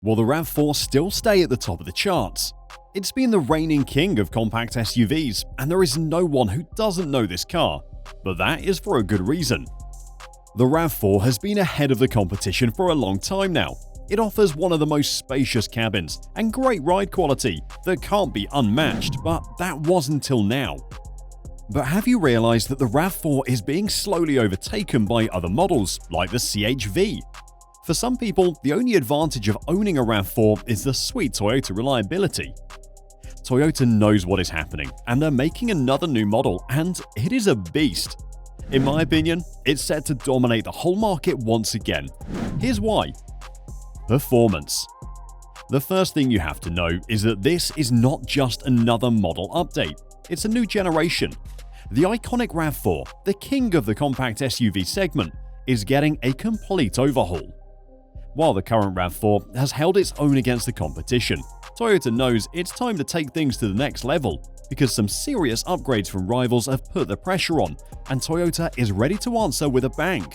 Will the Rav4 still stay at the top of the charts? It's been the reigning king of compact SUVs, and there is no one who doesn't know this car, but that is for a good reason. The Rav4 has been ahead of the competition for a long time now. It offers one of the most spacious cabins and great ride quality that can't be unmatched, but that was until now. But have you realized that the Rav4 is being slowly overtaken by other models like the CH-V? For some people, the only advantage of owning a Rav4 is the sweet Toyota reliability. Toyota knows what is happening, and they're making another new model, and it is a beast. In my opinion, it's set to dominate the whole market once again. Here's why. Performance. The first thing you have to know is that this is not just another model update, it's a new generation. The iconic Rav4, the king of the compact SUV segment, is getting a complete overhaul. While the current Rav4 has held its own against the competition, Toyota knows it's time to take things to the next level because some serious upgrades from rivals have put the pressure on, and Toyota is ready to answer with a bang.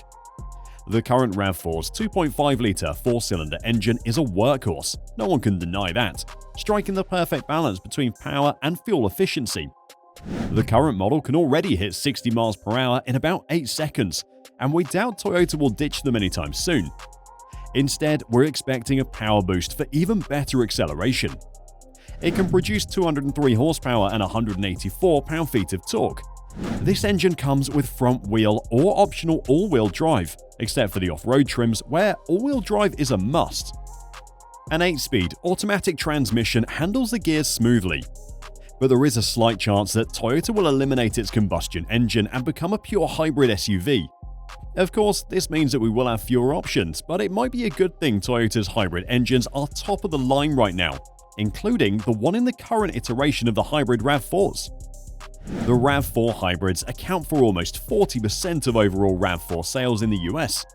The current Rav4's 2.5-litre four-cylinder engine is a workhorse, no one can deny that, striking the perfect balance between power and fuel efficiency. The current model can already hit 60 miles per hour in about 8 seconds, and we doubt Toyota will ditch them anytime soon. Instead, we're expecting a power boost for even better acceleration. It can produce 203 horsepower and 184 pound-feet of torque. This engine comes with front-wheel or optional all-wheel drive, except for the off-road trims where all-wheel drive is a must. An 8-speed automatic transmission handles the gears smoothly, but there is a slight chance that Toyota will eliminate its combustion engine and become a pure hybrid SUV. Of course, this means that we will have fewer options, but it might be a good thing Toyota's hybrid engines are top of the line right now, including the one in the current iteration of the hybrid Rav4s. The Rav4 hybrids account for almost 40% of overall Rav4 sales in the US.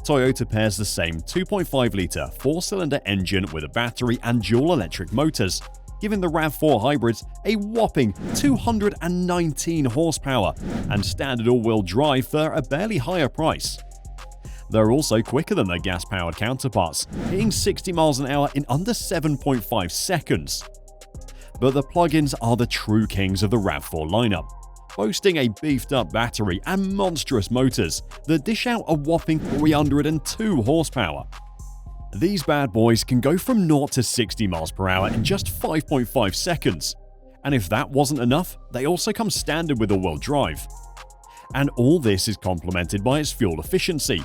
Toyota pairs the same 2.5-litre four-cylinder engine with a battery and dual electric motors, giving the Rav4 hybrids a whopping 219 horsepower and standard all-wheel drive for a barely higher price. They're also quicker than their gas-powered counterparts, hitting 60 miles an hour in under 7.5 seconds. But the plug-ins are the true kings of the Rav4 lineup, boasting a beefed-up battery and monstrous motors that dish out a whopping 302 horsepower. These bad boys can go from 0 to 60 miles per hour in just 5.5 seconds. And if that wasn't enough, they also come standard with all-wheel drive. And all this is complemented by its fuel efficiency.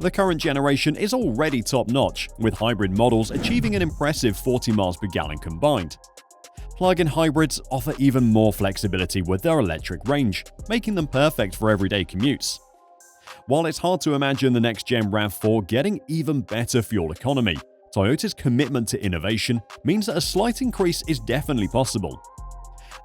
The current generation is already top-notch, with hybrid models achieving an impressive 40 miles per gallon combined. Plug-in hybrids offer even more flexibility with their electric range, making them perfect for everyday commutes. While it's hard to imagine the next-gen Rav4 getting even better fuel economy, Toyota's commitment to innovation means that a slight increase is definitely possible.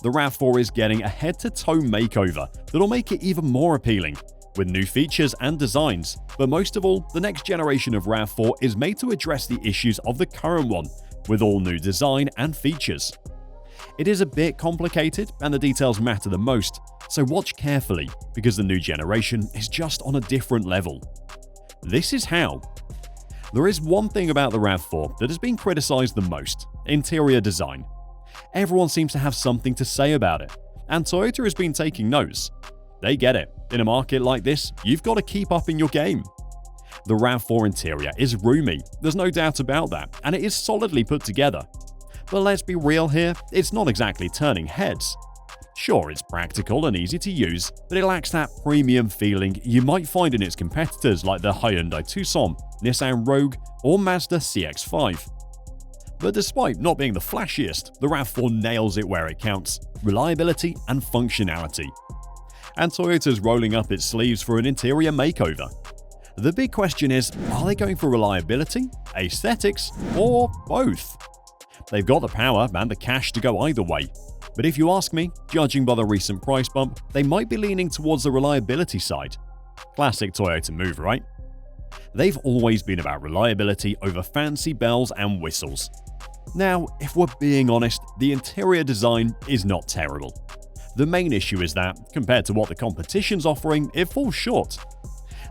The Rav4 is getting a head-to-toe makeover that'll make it even more appealing, with new features and designs, but most of all, the next generation of Rav4 is made to address the issues of the current one, with all new design and features. It is a bit complicated and the details matter the most, so watch carefully because the new generation is just on a different level. This is how. There is one thing about the Rav4 that has been criticized the most: interior design. Everyone seems to have something to say about it, and Toyota has been taking notes. They get it. In a market like this, you've got to keep up in your game. The Rav4 interior is roomy, there's no doubt about that, and it is solidly put together. But let's be real here, it's not exactly turning heads. Sure, it's practical and easy to use, but it lacks that premium feeling you might find in its competitors like the Hyundai Tucson, Nissan Rogue, or Mazda CX-5. But despite not being the flashiest, the Rav4 nails it where it counts: reliability and functionality. And Toyota's rolling up its sleeves for an interior makeover. The big question is, are they going for reliability, aesthetics, or both? They've got the power and the cash to go either way. But if you ask me, judging by the recent price bump, they might be leaning towards the reliability side. Classic Toyota move, right? They've always been about reliability over fancy bells and whistles. Now, if we're being honest, the interior design is not terrible. The main issue is that, compared to what the competition's offering, it falls short.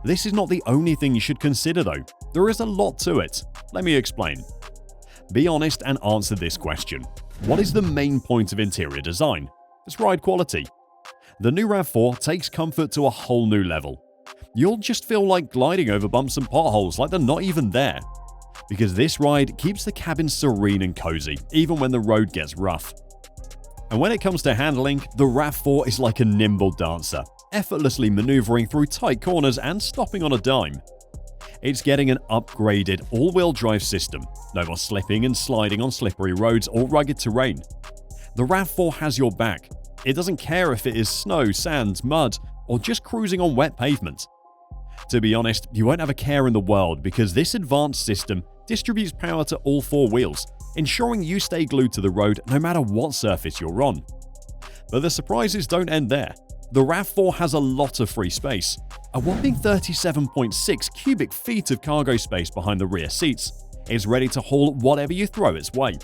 This is not the only thing you should consider though. There is a lot to it. Let me explain. Be honest and answer this question. What is the main point of interior design? It's ride quality. The new RAV4 takes comfort to a whole new level. You'll just feel like gliding over bumps and potholes like they're not even there. Because this ride keeps the cabin serene and cozy, even when the road gets rough. And when it comes to handling, the RAV4 is like a nimble dancer, effortlessly maneuvering through tight corners and stopping on a dime. It's getting an upgraded all-wheel drive system, no more slipping and sliding on slippery roads or rugged terrain. The RAV4 has your back. It doesn't care if it is snow, sand, mud, or just cruising on wet pavement. To be honest, you won't have a care in the world because this advanced system distributes power to all four wheels, ensuring you stay glued to the road no matter what surface you're on. But the surprises don't end there. The RAV4 has a lot of free space, a whopping 37.6 cubic feet of cargo space behind the rear seats. It's ready to haul whatever you throw its way.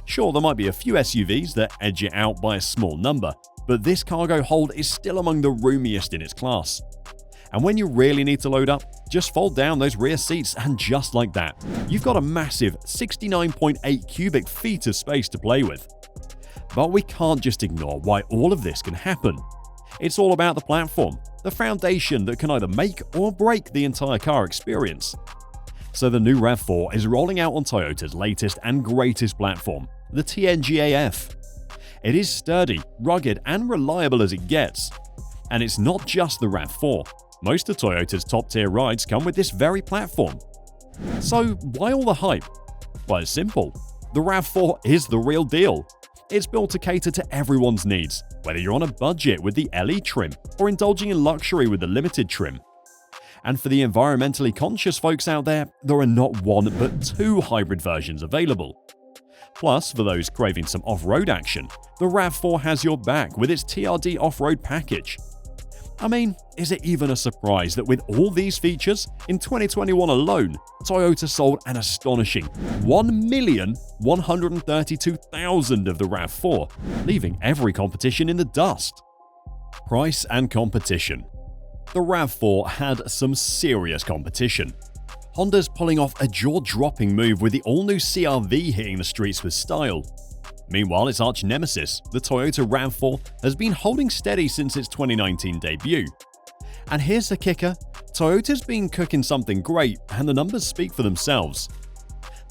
Sure, there might be a few SUVs that edge it out by a small number, but this cargo hold is still among the roomiest in its class. And when you really need to load up, just fold down those rear seats and just like that, you've got a massive 69.8 cubic feet of space to play with. But we can't just ignore why all of this can happen. It's all about the platform, the foundation that can either make or break the entire car experience. So the new RAV4 is rolling out on Toyota's latest and greatest platform, the TNGA-F. It is sturdy, rugged, and reliable as it gets. And it's not just the RAV4. Most of Toyota's top-tier rides come with this very platform. So why all the hype? Well, it's simple. The RAV4 is the real deal. It's built to cater to everyone's needs, whether you're on a budget with the LE trim or indulging in luxury with the limited trim. And for the environmentally conscious folks out there, there are not one but two hybrid versions available. Plus, for those craving some off-road action, the RAV4 has your back with its TRD off-road package. I mean, is it even a surprise that with all these features, in 2021 alone, Toyota sold an astonishing 1,132,000 of the RAV4, leaving every competition in the dust. Price and competition. The RAV4 had some serious competition. Honda's pulling off a jaw-dropping move with the all-new CR-V hitting the streets with style. Meanwhile, its arch-nemesis, the Toyota RAV4, has been holding steady since its 2019 debut. And here's the kicker, Toyota's been cooking something great, and the numbers speak for themselves.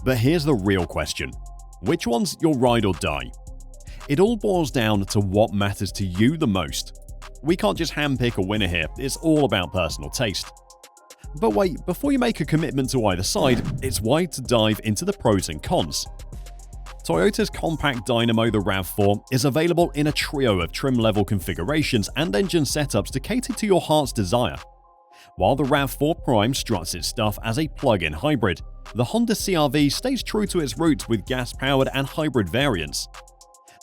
But here's the real question. Which one's your ride or die? It all boils down to what matters to you the most. We can't just handpick a winner here, it's all about personal taste. But wait, before you make a commitment to either side, it's wise to dive into the pros and cons. Toyota's compact dynamo, the RAV4, is available in a trio of trim-level configurations and engine setups to cater to your heart's desire. While the RAV4 Prime struts its stuff as a plug-in hybrid, the Honda CR-V stays true to its roots with gas-powered and hybrid variants.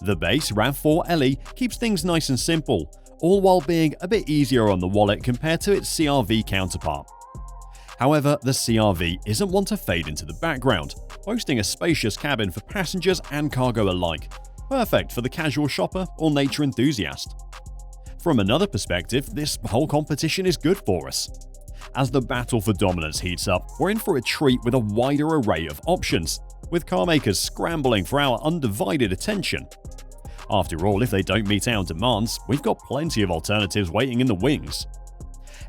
The base RAV4 LE keeps things nice and simple, all while being a bit easier on the wallet compared to its CR-V counterpart. However, the CR-V isn't one to fade into the background, boasting a spacious cabin for passengers and cargo alike, perfect for the casual shopper or nature enthusiast. From another perspective, this whole competition is good for us. As the battle for dominance heats up, we're in for a treat with a wider array of options, with car makers scrambling for our undivided attention. After all, if they don't meet our demands, we've got plenty of alternatives waiting in the wings.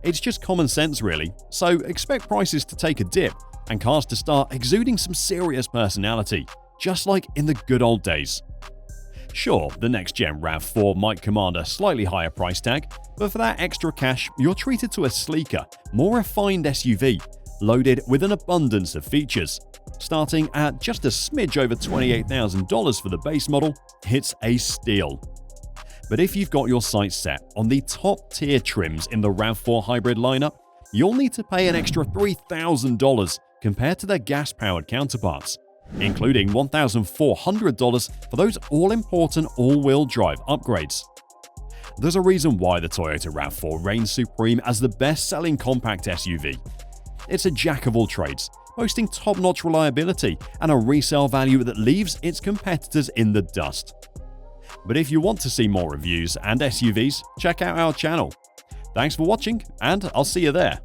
It's just common sense really, so expect prices to take a dip and cars to start exuding some serious personality, just like in the good old days. Sure, the next-gen RAV4 might command a slightly higher price tag, but for that extra cash, you're treated to a sleeker, more refined SUV, loaded with an abundance of features. Starting at just a smidge over $28,000 for the base model, it's a steal. But if you've got your sights set on the top-tier trims in the RAV4 hybrid lineup, you'll need to pay an extra $3,000 compared to their gas-powered counterparts, including $1,400 for those all-important all-wheel drive upgrades. There's a reason why the Toyota RAV4 reigns supreme as the best-selling compact SUV. It's a jack of all trades, boasting top-notch reliability and a resale value that leaves its competitors in the dust. But if you want to see more reviews and SUVs, check out our channel. Thanks for watching, and I'll see you there.